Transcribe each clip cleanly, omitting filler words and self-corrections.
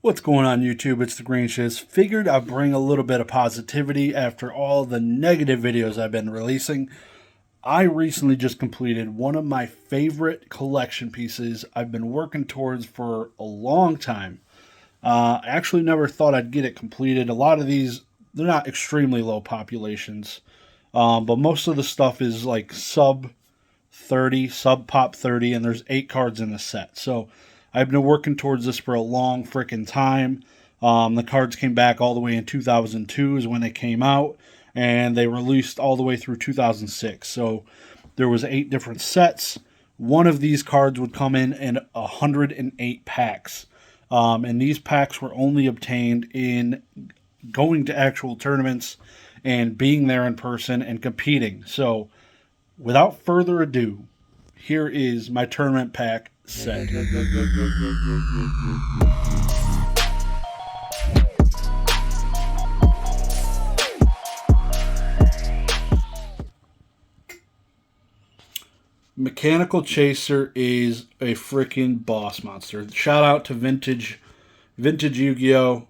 What's going on YouTube? It's Dagreenshiz. Figured I'd bring a little bit of positivity after all the negative videos I've been releasing. I recently just completed one of my favorite collection pieces I've been working towards for a long time. I actually never thought I'd get it completed. A lot of these, they're not extremely low populations, but most of the stuff is like sub 30, sub pop 30, and there's 8 cards in the set. So I've been working towards this for a long freaking time. The cards came back all the way in 2002 is when they came out, and they released all the way through 2006. So there was 8 different sets. One of these cards would come in 108 packs. And these packs were only obtained in going to actual tournaments and being there in person and competing. So without further ado, here is my tournament pack set. Mechanical Chaser is a freaking boss monster. Shout out to Vintage Yu-Gi-Oh!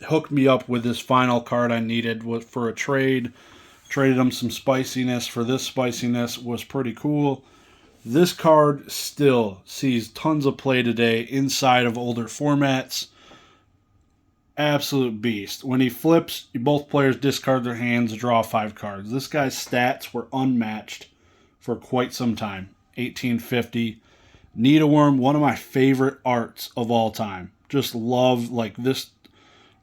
Hooked me up with this final card I needed for a trade. Traded him some spiciness for this spiciness. Was pretty cool. This card still sees tons of play today inside of older formats. Absolute beast. When he flips, both players discard their hands, draw 5 cards. This guy's stats were unmatched for quite some time. 1850. Needleworm, one of my favorite arts of all time. Just love, like this,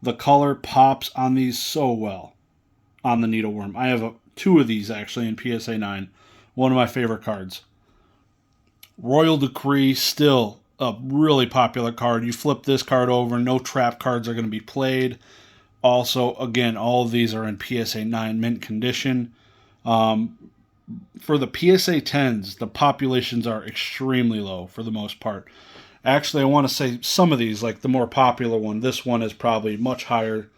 the color pops on these so well on the Needleworm. I have 2 of these actually in PSA 9. One of my favorite cards. Royal Decree, still a really popular card. You flip this card over, no trap cards are going to be played. Also, again, all of these are in PSA 9 mint condition. For the PSA 10s, the populations are extremely low for the most part. Actually, I want to say some of these, like the more popular one, this one is probably much higher,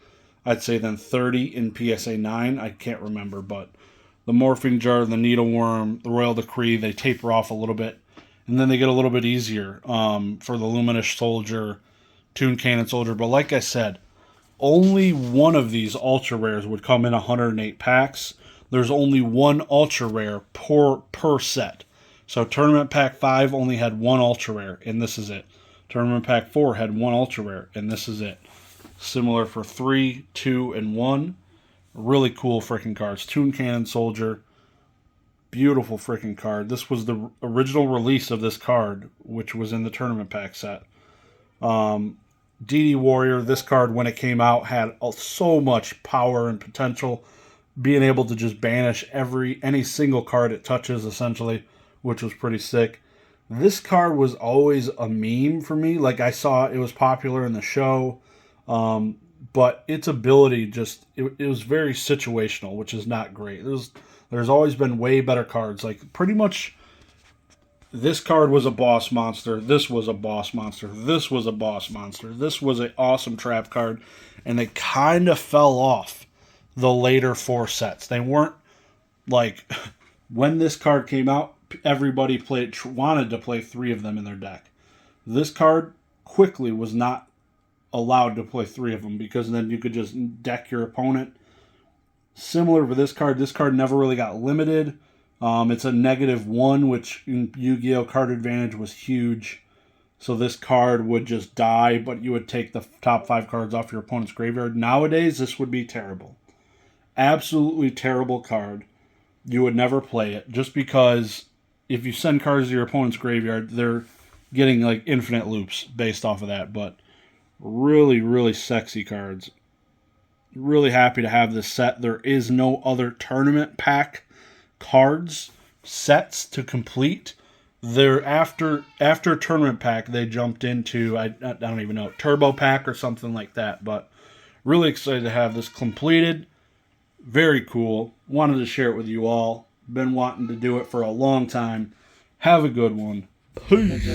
I'd say, than 30 in PSA 9. I can't remember, but the Morphing Jar, the Needleworm, the Royal Decree, they taper off a little bit. And then they get a little bit easier for the Luminous Soldier, Toon Cannon Soldier. But like I said, only one of these ultra rares would come in 108 packs. There's only one ultra rare per set. So Tournament Pack 5 only had one ultra rare, and this is it. Tournament Pack 4 had one ultra rare, and this is it. Similar for 3, 2, and 1. Really cool freaking cards. Toon Cannon Soldier. Beautiful freaking card. This was the original release of this card, which was in the Tournament Pack set. DD Warrior, this card when it came out had so much power and potential, being able to just banish any single card it touches essentially, which was pretty sick. This card was always a meme for me. Like, I saw it was popular in the show, but its ability just it was very situational, which is not great. There's always been way better cards. Like, pretty much this card was a boss monster. This was a boss monster. This was a boss monster. This was an awesome trap card. And they kind of fell off the later 4 sets. They weren't, like, when this card came out, everybody wanted to play 3 of them in their deck. This card quickly was not allowed to play 3 of them, because then you could just deck your opponent. Similar for this card never really got limited. It's a -1, which in Yu-Gi-Oh! Card Advantage was huge. So this card would just die, but you would take the top 5 cards off your opponent's graveyard. Nowadays, this would be terrible. Absolutely terrible card. You would never play it, just because if you send cards to your opponent's graveyard, they're getting like infinite loops based off of that. But really, really sexy cards. Really happy to have this set. There is no other tournament pack cards sets to complete. They're after tournament pack, they jumped into I don't even know, turbo pack or something like that. But really excited to have this completed. Very cool. Wanted to share it with you all. Been wanting to do it for a long time. Have a good one. Peace.